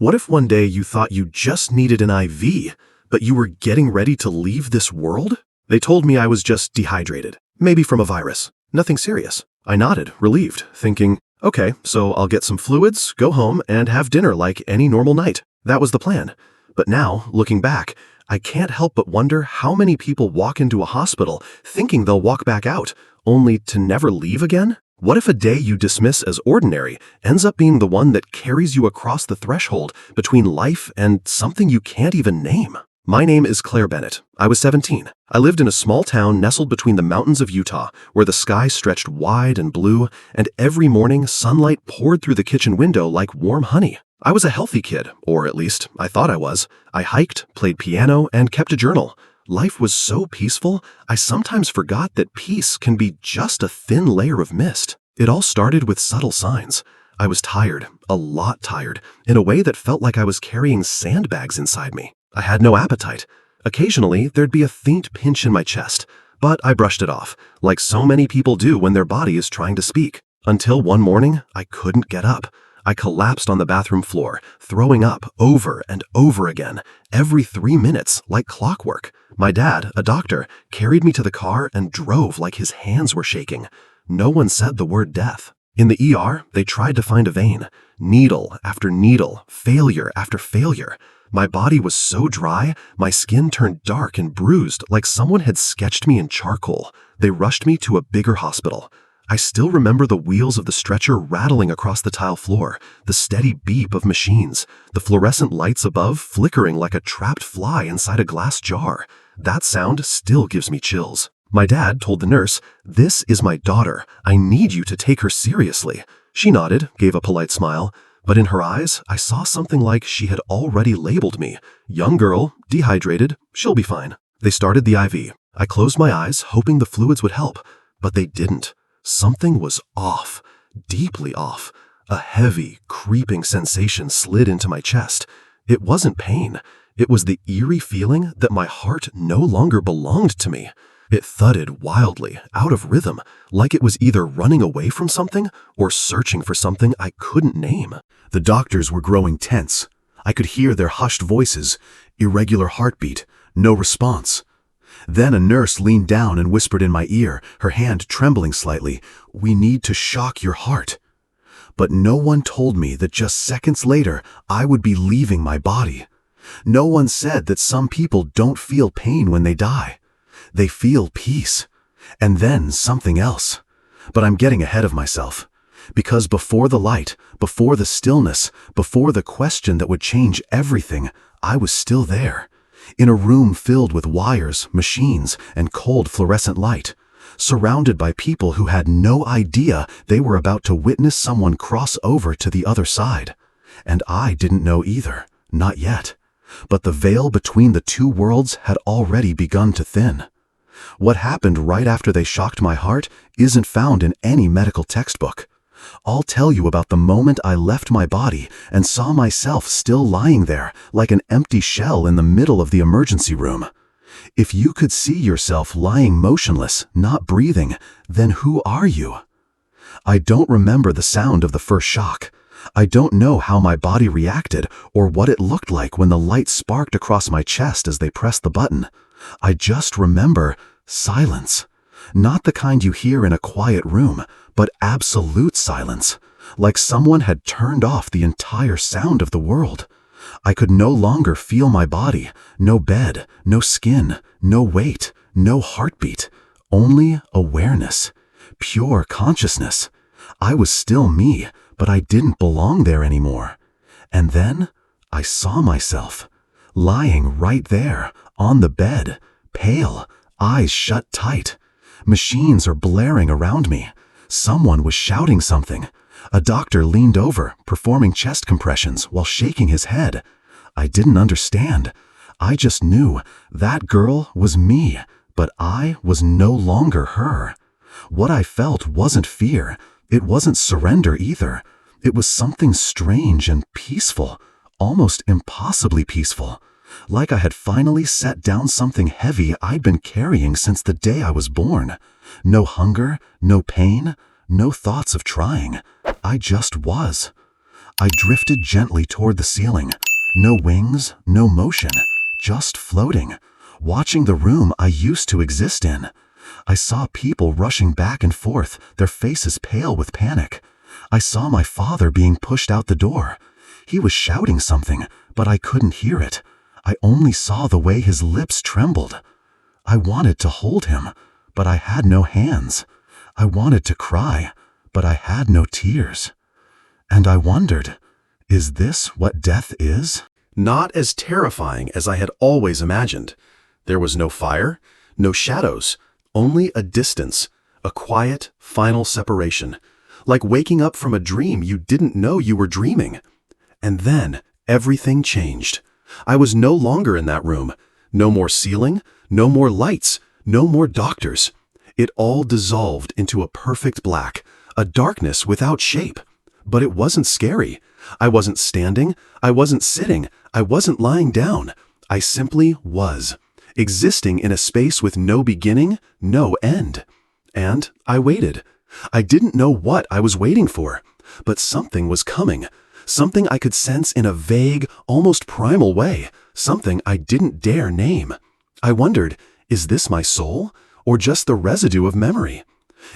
What if one day you thought you just needed an IV, but you were getting ready to leave this world? They told me I was just dehydrated, maybe from a virus. Nothing serious. I nodded, relieved, thinking, okay, so I'll get some fluids, go home, and have dinner like any normal night. That was the plan. But now, looking back, I can't help but wonder how many people walk into a hospital thinking they'll walk back out, only to never leave again? What if a day you dismiss as ordinary ends up being the one that carries you across the threshold between life and something you can't even name? My name is Claire Bennett. I was 17. I lived in a small town nestled between the mountains of Utah, where the sky stretched wide and blue, and every morning sunlight poured through the kitchen window like warm honey. I was a healthy kid, or at least I thought I was. I hiked, played piano, and kept a journal. Life was so peaceful, I sometimes forgot that peace can be just a thin layer of mist. It all started with subtle signs. I was tired, a lot tired, in a way that felt like I was carrying sandbags inside me. I had no appetite. Occasionally, there'd be a faint pinch in my chest, but I brushed it off, like so many people do when their body is trying to speak. Until one morning, I couldn't get up. I collapsed on the bathroom floor, throwing up over and over again, every 3 minutes, like clockwork. My dad, a doctor, carried me to the car and drove like his hands were shaking. No one said the word death. In the ER, they tried to find a vein. Needle after needle, failure after failure. My body was so dry, my skin turned dark and bruised like someone had sketched me in charcoal. They rushed me to a bigger hospital. I still remember the wheels of the stretcher rattling across the tile floor, the steady beep of machines, the fluorescent lights above flickering like a trapped fly inside a glass jar. That sound still gives me chills. My dad told the nurse, "This is my daughter. I need you to take her seriously." She nodded, gave a polite smile, but in her eyes, I saw something like she had already labeled me. Young girl, dehydrated, she'll be fine. They started the IV. I closed my eyes, hoping the fluids would help, but they didn't. Something was off, deeply off. A heavy, creeping sensation slid into my chest. It wasn't pain. It was the eerie feeling that my heart no longer belonged to me. It thudded wildly, out of rhythm, like it was either running away from something or searching for something I couldn't name. The doctors were growing tense. I could hear their hushed voices, irregular heartbeat, no response. Then a nurse leaned down and whispered in my ear, her hand trembling slightly, "We need to shock your heart." But no one told me that just seconds later, I would be leaving my body. No one said that some people don't feel pain when they die. They feel peace. And then something else. But I'm getting ahead of myself. Because before the light, before the stillness, before the question that would change everything, I was still there. In a room filled with wires, machines, and cold fluorescent light, surrounded by people who had no idea they were about to witness someone cross over to the other side. And I didn't know either, not yet. But the veil between the two worlds had already begun to thin. What happened right after they shocked my heart isn't found in any medical textbook. I'll tell you about the moment I left my body and saw myself still lying there like an empty shell in the middle of the emergency room. If you could see yourself lying motionless, not breathing, then who are you? I don't remember the sound of the first shock. I don't know how my body reacted or what it looked like when the light sparked across my chest as they pressed the button. I just remember silence. Not the kind you hear in a quiet room, but absolute silence, like someone had turned off the entire sound of the world. I could no longer feel my body, no bed, no skin, no weight, no heartbeat, only awareness, pure consciousness. I was still me, but I didn't belong there anymore. And then I saw myself, lying right there, on the bed, pale, eyes shut tight. Machines are blaring around me. Someone was shouting something. A doctor leaned over, performing chest compressions while shaking his head. I didn't understand. I just knew that girl was me, but I was no longer her. What I felt wasn't fear. It wasn't surrender either. It was something strange and peaceful, almost impossibly peaceful. Like I had finally set down something heavy I'd been carrying since the day I was born. No hunger, no pain, no thoughts of trying. I just was. I drifted gently toward the ceiling. No wings, no motion, just floating, watching the room I used to exist in. I saw people rushing back and forth, their faces pale with panic. I saw my father being pushed out the door. He was shouting something, but I couldn't hear it. I only saw the way his lips trembled. I wanted to hold him, but I had no hands. I wanted to cry, but I had no tears. And I wondered, is this what death is? Not as terrifying as I had always imagined. There was no fire, no shadows, only a distance, a quiet, final separation, like waking up from a dream you didn't know you were dreaming. And then everything changed. I was no longer in that room. No more ceiling, no more lights, no more doctors. It all dissolved into a perfect black, a darkness without shape. But it wasn't scary. I wasn't standing, I wasn't sitting, I wasn't lying down. I simply was, existing in a space with no beginning, no end. And I waited. I didn't know what I was waiting for, but something was coming. Something I could sense in a vague, almost primal way, something I didn't dare name. I wondered, is this my soul, or just the residue of memory?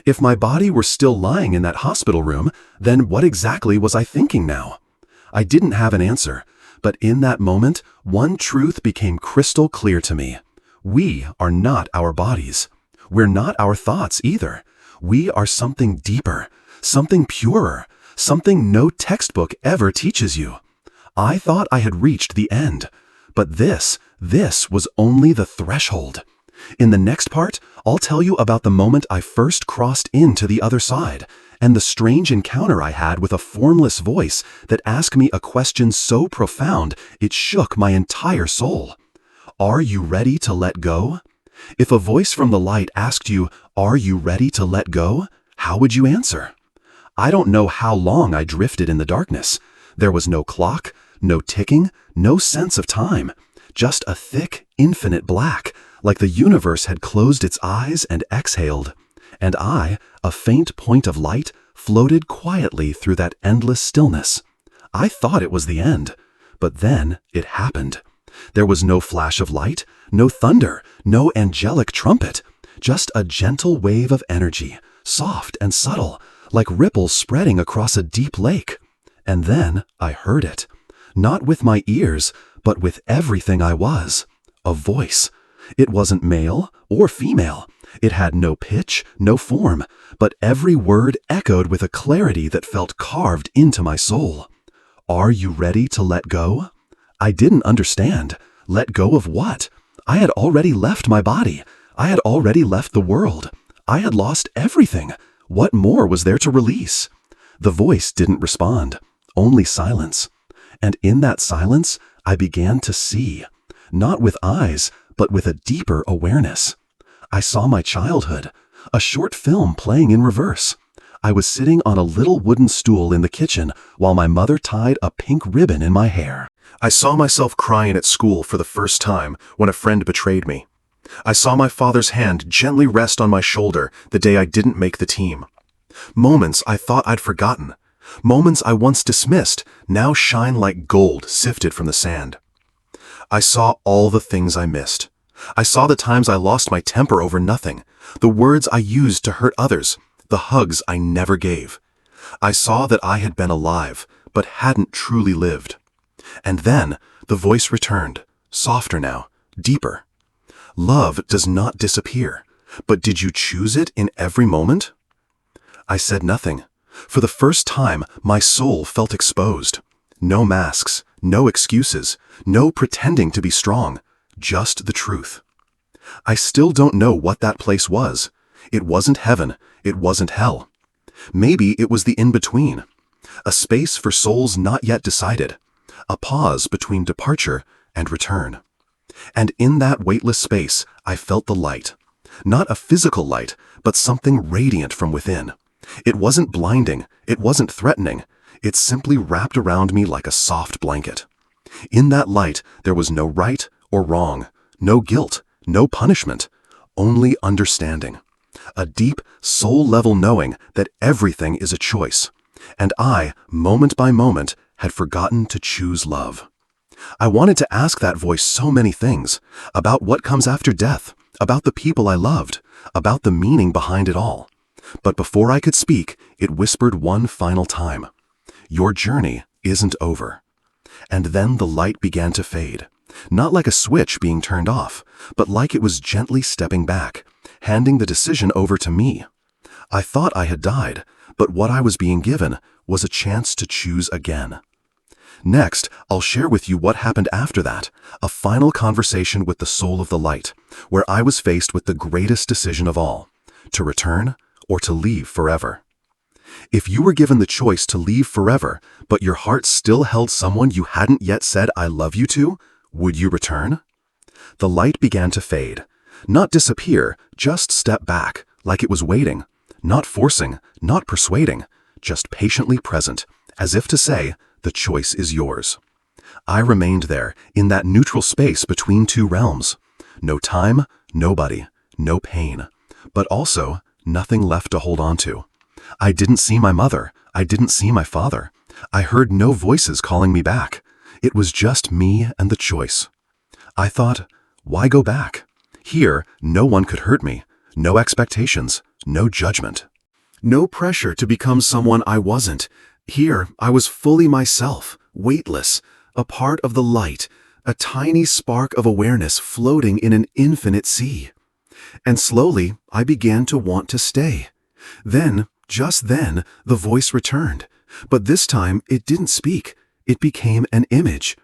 If my body were still lying in that hospital room, then what exactly was I thinking now? I didn't have an answer, but in that moment, one truth became crystal clear to me. We are not our bodies. We're not our thoughts either. We are something deeper, something purer, something no textbook ever teaches you. I thought I had reached the end, but this was only the threshold. In the next part, I'll tell you about the moment I first crossed into the other side, and the strange encounter I had with a formless voice that asked me a question so profound it shook my entire soul. Are you ready to let go? If a voice from the light asked you, are you ready to let go? How would you answer? I don't know how long I drifted in the darkness. There was no clock, no ticking, no sense of time, just a thick, infinite black, like the universe had closed its eyes and exhaled. And I, a faint point of light, floated quietly through that endless stillness. I thought it was the end, but then it happened. There was no flash of light, no thunder, no angelic trumpet, just a gentle wave of energy, soft and subtle, like ripples spreading across a deep lake. And then I heard it, not with my ears, but with everything I was. A voice. It wasn't male or female. It had no pitch, no form, but every word echoed with a clarity that felt carved into my soul. Are you ready to let go? I didn't understand. Let go of what? I had already left my body. I had already left the world. I had lost everything. What more was there to release? The voice didn't respond, only silence. And in that silence, I began to see, not with eyes, but with a deeper awareness. I saw my childhood, a short film playing in reverse. I was sitting on a little wooden stool in the kitchen while my mother tied a pink ribbon in my hair. I saw myself crying at school for the first time when a friend betrayed me. I saw my father's hand gently rest on my shoulder the day I didn't make the team. Moments I thought I'd forgotten. Moments I once dismissed now shine like gold sifted from the sand. I saw all the things I missed. I saw the times I lost my temper over nothing, the words I used to hurt others, the hugs I never gave. I saw that I had been alive, but hadn't truly lived. And then the voice returned, softer now, deeper. Love does not disappear, but did you choose it in every moment? I said nothing. For the first time, my soul felt exposed. No masks, no excuses, no pretending to be strong, just the truth. I still don't know what that place was. It wasn't heaven, it wasn't hell. Maybe it was the in-between, a space for souls not yet decided, a pause between departure and return. And in that weightless space, I felt the light. Not a physical light, but something radiant from within. It wasn't blinding, it wasn't threatening. It simply wrapped around me like a soft blanket. In that light, there was no right or wrong, no guilt, no punishment, only understanding. A deep, soul-level knowing that everything is a choice. And I, moment by moment, had forgotten to choose love. I wanted to ask that voice so many things, about what comes after death, about the people I loved, about the meaning behind it all. But before I could speak, it whispered one final time, "Your journey isn't over." And then the light began to fade, not like a switch being turned off, but like it was gently stepping back, handing the decision over to me. I thought I had died, but what I was being given was a chance to choose again. Next, I'll share with you what happened after that, a final conversation with the soul of the light, where I was faced with the greatest decision of all, to return or to leave forever. If you were given the choice to leave forever, but your heart still held someone you hadn't yet said "I love you" to, would you return? The light began to fade, not disappear, just step back, like it was waiting, not forcing, not persuading, just patiently present, as if to say, the choice is yours. I remained there, in that neutral space between two realms. No time, nobody, no pain, but also nothing left to hold on to. I didn't see my mother. I didn't see my father. I heard no voices calling me back. It was just me and the choice. I thought, why go back? Here, no one could hurt me. No expectations, no judgment. No pressure to become someone I wasn't. Here, I was fully myself, weightless, a part of the light, a tiny spark of awareness floating in an infinite sea. And slowly, I began to want to stay. Then, just then, the voice returned. But this time, it didn't speak. It became an image.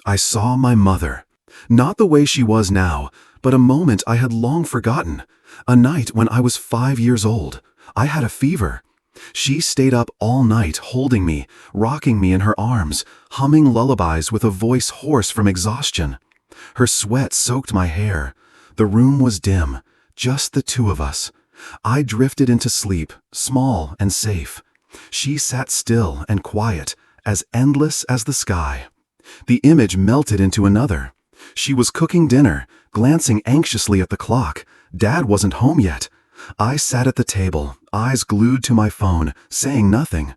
I saw my mother. Not the way she was now, but a moment I had long forgotten. A night when I was 5 years old. I had a fever. She stayed up all night holding me, rocking me in her arms, humming lullabies with a voice hoarse from exhaustion. Her sweat soaked my hair. The room was dim, just the two of us. I drifted into sleep, small and safe. She sat still and quiet, as endless as the sky. The image melted into another. She was cooking dinner, glancing anxiously at the clock. Dad wasn't home yet. I sat at the table, eyes glued to my phone, saying nothing.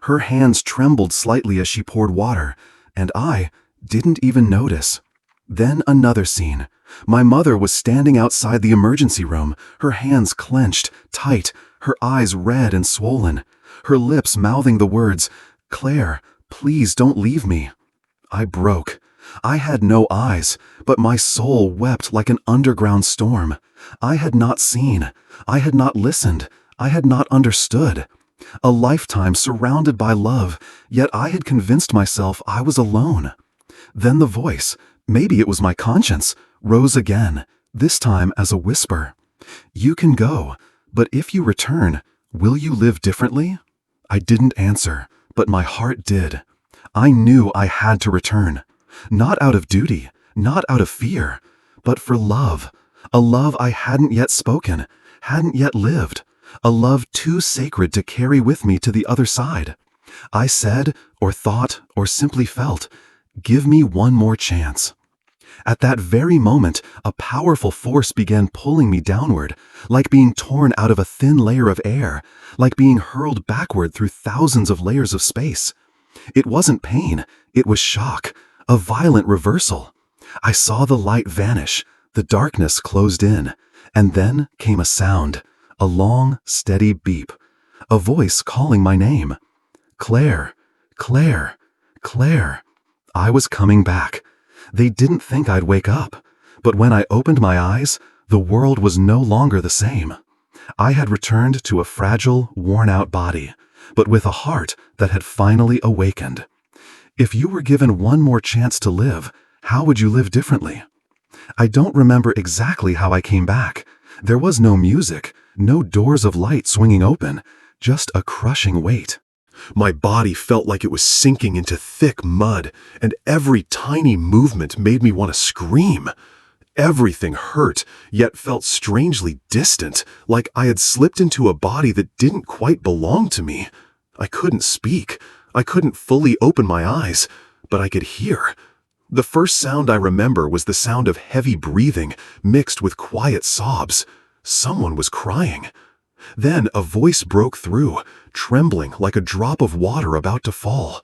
Her hands trembled slightly as she poured water, and I didn't even notice. Then another scene. My mother was standing outside the emergency room, her hands clenched, tight, her eyes red and swollen, her lips mouthing the words, "Claire, please don't leave me." I broke. I had no eyes, but my soul wept like an underground storm. I had not seen. I had not listened. I had not understood. A lifetime surrounded by love, yet I had convinced myself I was alone. Then the voice, maybe it was my conscience, rose again, this time as a whisper. "You can go, but if you return, will you live differently?" I didn't answer, but my heart did. I knew I had to return. Not out of duty, not out of fear, but for love. A love I hadn't yet spoken, hadn't yet lived. A love too sacred to carry with me to the other side. I said, or thought, or simply felt, "Give me one more chance." At that very moment, a powerful force began pulling me downward, like being torn out of a thin layer of air, like being hurled backward through thousands of layers of space. It wasn't pain, it was shock, a violent reversal. I saw the light vanish, the darkness closed in, and then came a sound, a long, steady beep, a voice calling my name. "Claire, Claire, Claire." I was coming back. They didn't think I'd wake up, but when I opened my eyes, the world was no longer the same. I had returned to a fragile, worn-out body, but with a heart that had finally awakened. If you were given one more chance to live, how would you live differently? I don't remember exactly how I came back. There was no music, no doors of light swinging open, just a crushing weight. My body felt like it was sinking into thick mud, and every tiny movement made me want to scream. Everything hurt, yet felt strangely distant, like I had slipped into a body that didn't quite belong to me. I couldn't speak. I couldn't fully open my eyes, but I could hear. The first sound I remember was the sound of heavy breathing mixed with quiet sobs. Someone was crying. Then a voice broke through, trembling like a drop of water about to fall.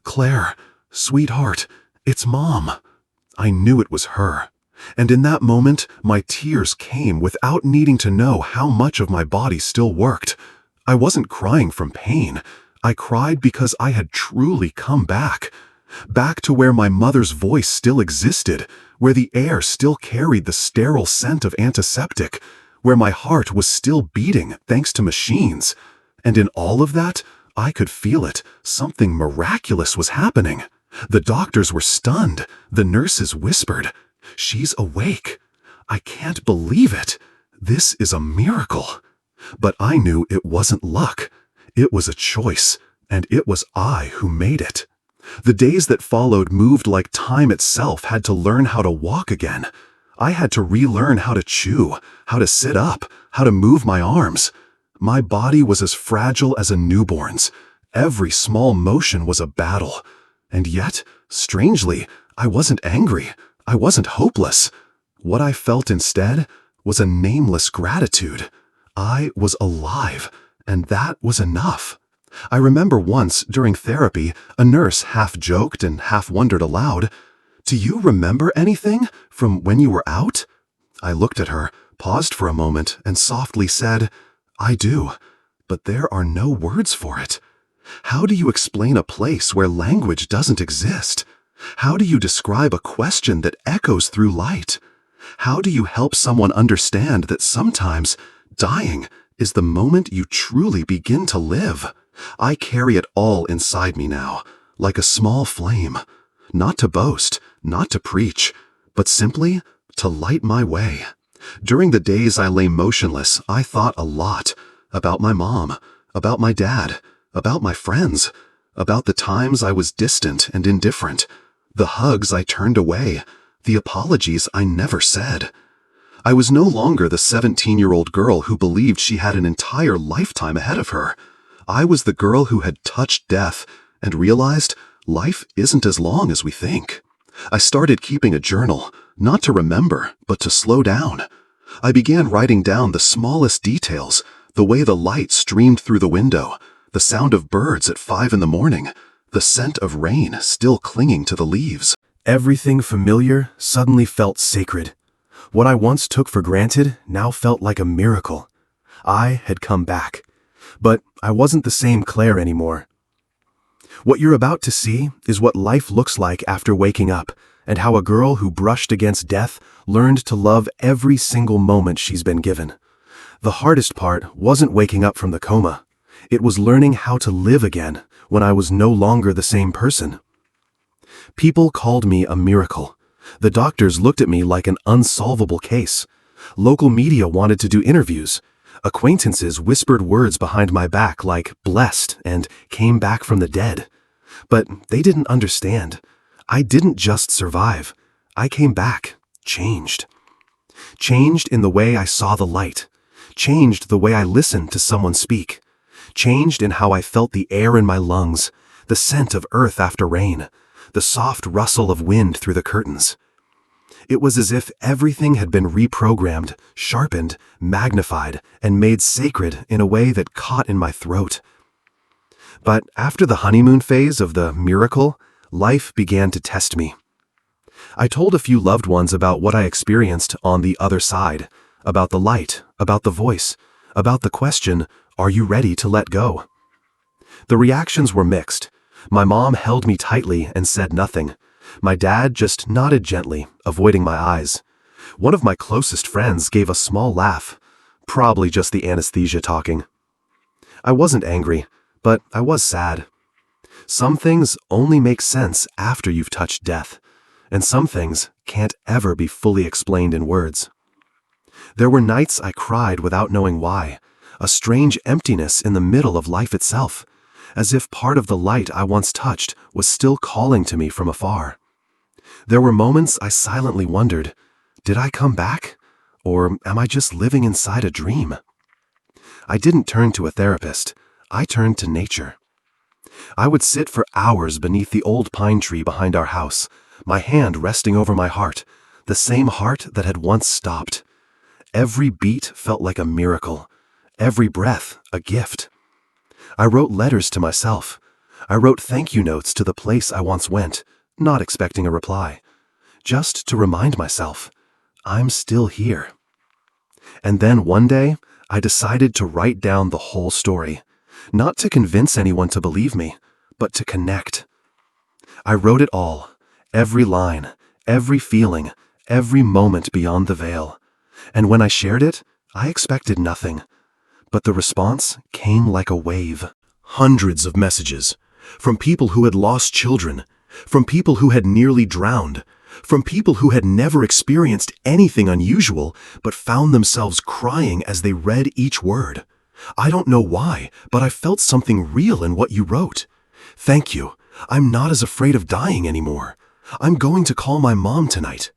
"Claire, sweetheart, it's Mom." I knew it was her. And in that moment, my tears came without needing to know how much of my body still worked. I wasn't crying from pain. I cried because I had truly come back. Back to where my mother's voice still existed, where the air still carried the sterile scent of antiseptic, where my heart was still beating thanks to machines. And in all of that, I could feel it. Something miraculous was happening. The doctors were stunned. The nurses whispered, "She's awake. I can't believe it. This is a miracle." But I knew it wasn't luck. It was a choice, and it was I who made it. The days that followed moved like time itself had to learn how to walk again. I had to relearn how to chew, how to sit up, how to move my arms. My body was as fragile as a newborn's. Every small motion was a battle. And yet, strangely, I wasn't angry. I wasn't hopeless. What I felt instead was a nameless gratitude. I was alive, and that was enough. I remember once, during therapy, a nurse half joked and half wondered aloud, "Do you remember anything from when you were out?" I looked at her, paused for a moment, and softly said, "I do, but there are no words for it. How do you explain a place where language doesn't exist? How do you describe a question that echoes through light? How do you help someone understand that sometimes dying is the moment you truly begin to live?" I carry it all inside me now, like a small flame, not to boast, not to preach, but simply to light my way. During the days I lay motionless, I thought a lot about my mom, about my dad, about my friends, about the times I was distant and indifferent, the hugs I turned away, the apologies I never said. I was no longer the 17-year-old girl who believed she had an entire lifetime ahead of her. I was the girl who had touched death and realized life isn't as long as we think. I started keeping a journal, not to remember, but to slow down. I began writing down the smallest details, the way the light streamed through the window, the sound of birds at 5 in the morning, the scent of rain still clinging to the leaves. Everything familiar suddenly felt sacred. What I once took for granted now felt like a miracle. I had come back. But I wasn't the same Claire anymore. What you're about to see is what life looks like after waking up, and how a girl who brushed against death learned to love every single moment she's been given. The hardest part wasn't waking up from the coma. It was learning how to live again when I was no longer the same person. People called me a miracle. The doctors looked at me like an unsolvable case. Local media wanted to do interviews. Acquaintances whispered words behind my back like "blessed" and "came back from the dead." But they didn't understand. I didn't just survive. I came back, changed. Changed in the way I saw the light. Changed the way I listened to someone speak. Changed in how I felt the air in my lungs, the scent of earth after rain, the soft rustle of wind through the curtains. It was as if everything had been reprogrammed, sharpened, magnified, and made sacred in a way that caught in my throat. But after the honeymoon phase of the miracle, life began to test me. I told a few loved ones about what I experienced on the other side, about the light, about the voice, about the question, "Are you ready to let go?" The reactions were mixed. My mom held me tightly and said nothing. My dad just nodded gently, avoiding my eyes. One of my closest friends gave a small laugh, probably just the anesthesia talking. I wasn't angry, but I was sad. Some things only make sense after you've touched death, and some things can't ever be fully explained in words. There were nights I cried without knowing why, a strange emptiness in the middle of life itself, as if part of the light I once touched was still calling to me from afar. There were moments I silently wondered, did I come back? Or am I just living inside a dream? I didn't turn to a therapist. I turned to nature. I would sit for hours beneath the old pine tree behind our house, my hand resting over my heart, the same heart that had once stopped. Every beat felt like a miracle, every breath a gift. I wrote letters to myself. I wrote thank you notes to the place I once went, not expecting a reply, just to remind myself, I'm still here. And then one day, I decided to write down the whole story, not to convince anyone to believe me, but to connect. I wrote it all, every line, every feeling, every moment beyond the veil. And when I shared it, I expected nothing. But the response came like a wave. Hundreds of messages, from people who had lost children, from people who had nearly drowned, from people who had never experienced anything unusual but found themselves crying as they read each word. I don't know why, but I felt something real in what you wrote. Thank you. I'm not as afraid of dying anymore. I'm going to call my mom tonight.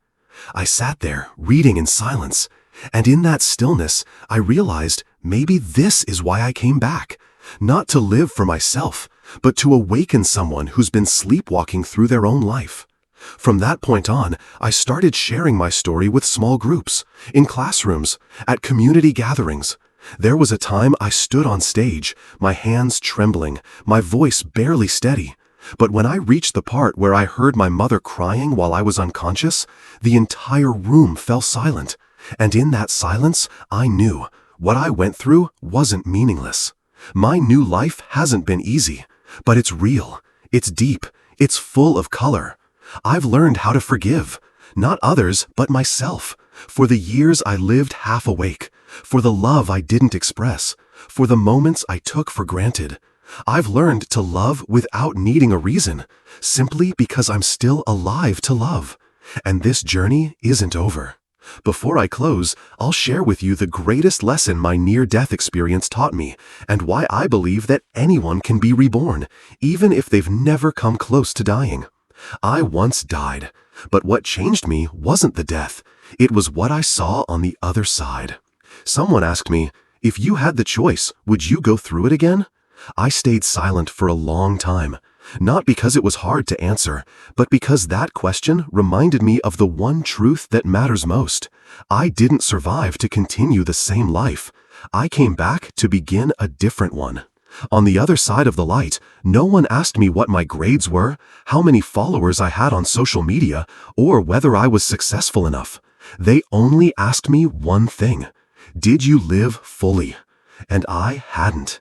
I sat there, reading in silence, and in that stillness, I realized maybe this is why I came back. Not to live for myself, but to awaken someone who's been sleepwalking through their own life. From that point on, I started sharing my story with small groups, in classrooms, at community gatherings. There was a time I stood on stage, my hands trembling, my voice barely steady. But when I reached the part where I heard my mother crying while I was unconscious, the entire room fell silent. And in that silence, I knew what I went through wasn't meaningless. My new life hasn't been easy, but it's real, it's deep, it's full of color. I've learned how to forgive, not others, but myself, for the years I lived half awake, for the love I didn't express, for the moments I took for granted. I've learned to love without needing a reason, simply because I'm still alive to love. And this journey isn't over. Before I close, I'll share with you the greatest lesson my near-death experience taught me, and why I believe that anyone can be reborn, even if they've never come close to dying. I once died, but what changed me wasn't the death. It was what I saw on the other side. Someone asked me, if you had the choice, would you go through it again? I stayed silent for a long time, not because it was hard to answer, but because that question reminded me of the one truth that matters most. I didn't survive to continue the same life. I came back to begin a different one. On the other side of the light, no one asked me what my grades were, how many followers I had on social media, or whether I was successful enough. They only asked me one thing. Did you live fully? And I hadn't.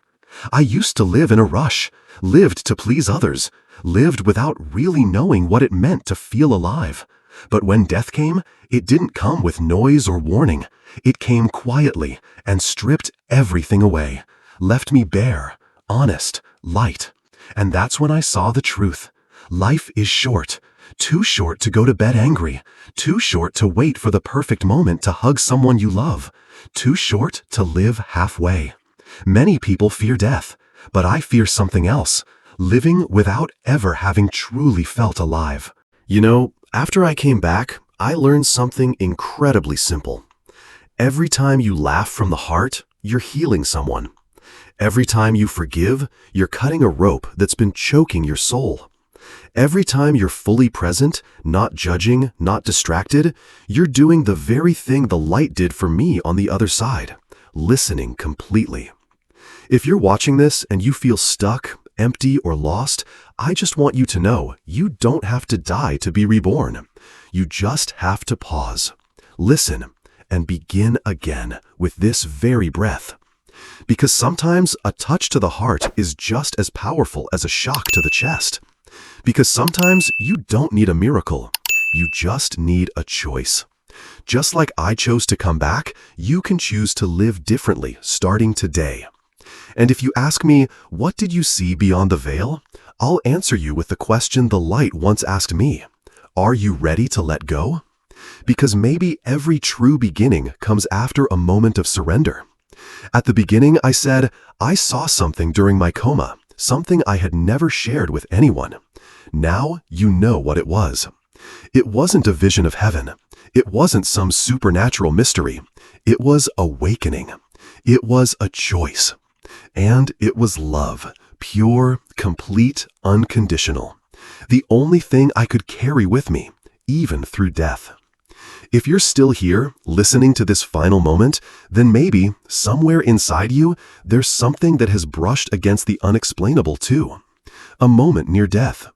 I used to live in a rush, lived to please others, lived without really knowing what it meant to feel alive. But when death came, it didn't come with noise or warning. It came quietly and stripped everything away, left me bare, honest, light. And that's when I saw the truth. Life is short, too short to go to bed angry, too short to wait for the perfect moment to hug someone you love, too short to live halfway. Many people fear death, but I fear something else, living without ever having truly felt alive. You know, after I came back, I learned something incredibly simple. Every time you laugh from the heart, you're healing someone. Every time you forgive, you're cutting a rope that's been choking your soul. Every time you're fully present, not judging, not distracted, you're doing the very thing the light did for me on the other side, listening completely. If you're watching this and you feel stuck, empty, or lost, I just want you to know you don't have to die to be reborn. You just have to pause, listen, and begin again with this very breath. Because sometimes a touch to the heart is just as powerful as a shock to the chest. Because sometimes you don't need a miracle, you just need a choice. Just like I chose to come back, you can choose to live differently starting today. And if you ask me, what did you see beyond the veil? I'll answer you with the question the light once asked me. Are you ready to let go? Because maybe every true beginning comes after a moment of surrender. At the beginning, I said, I saw something during my coma, something I had never shared with anyone. Now you know what it was. It wasn't a vision of heaven. It wasn't some supernatural mystery. It was awakening. It was a choice. And it was love, pure, complete, unconditional. The only thing I could carry with me, even through death. If you're still here, listening to this final moment, then maybe, somewhere inside you, there's something that has brushed against the unexplainable too. A moment near death.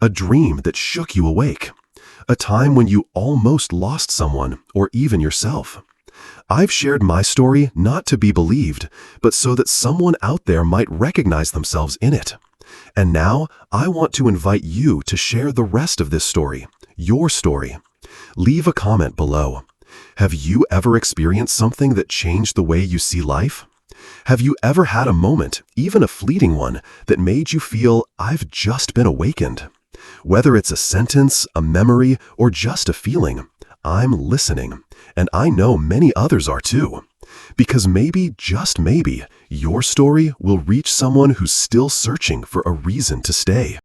A dream that shook you awake. A time when you almost lost someone or even yourself. I've shared my story not to be believed, but so that someone out there might recognize themselves in it. And now I want to invite you to share the rest of this story, your story. Leave a comment below. Have you ever experienced something that changed the way you see life? Have you ever had a moment, even a fleeting one, that made you feel, I've just been awakened? Whether it's a sentence, a memory, or just a feeling, I'm listening, and I know many others are too. Because maybe, just maybe, your story will reach someone who's still searching for a reason to stay.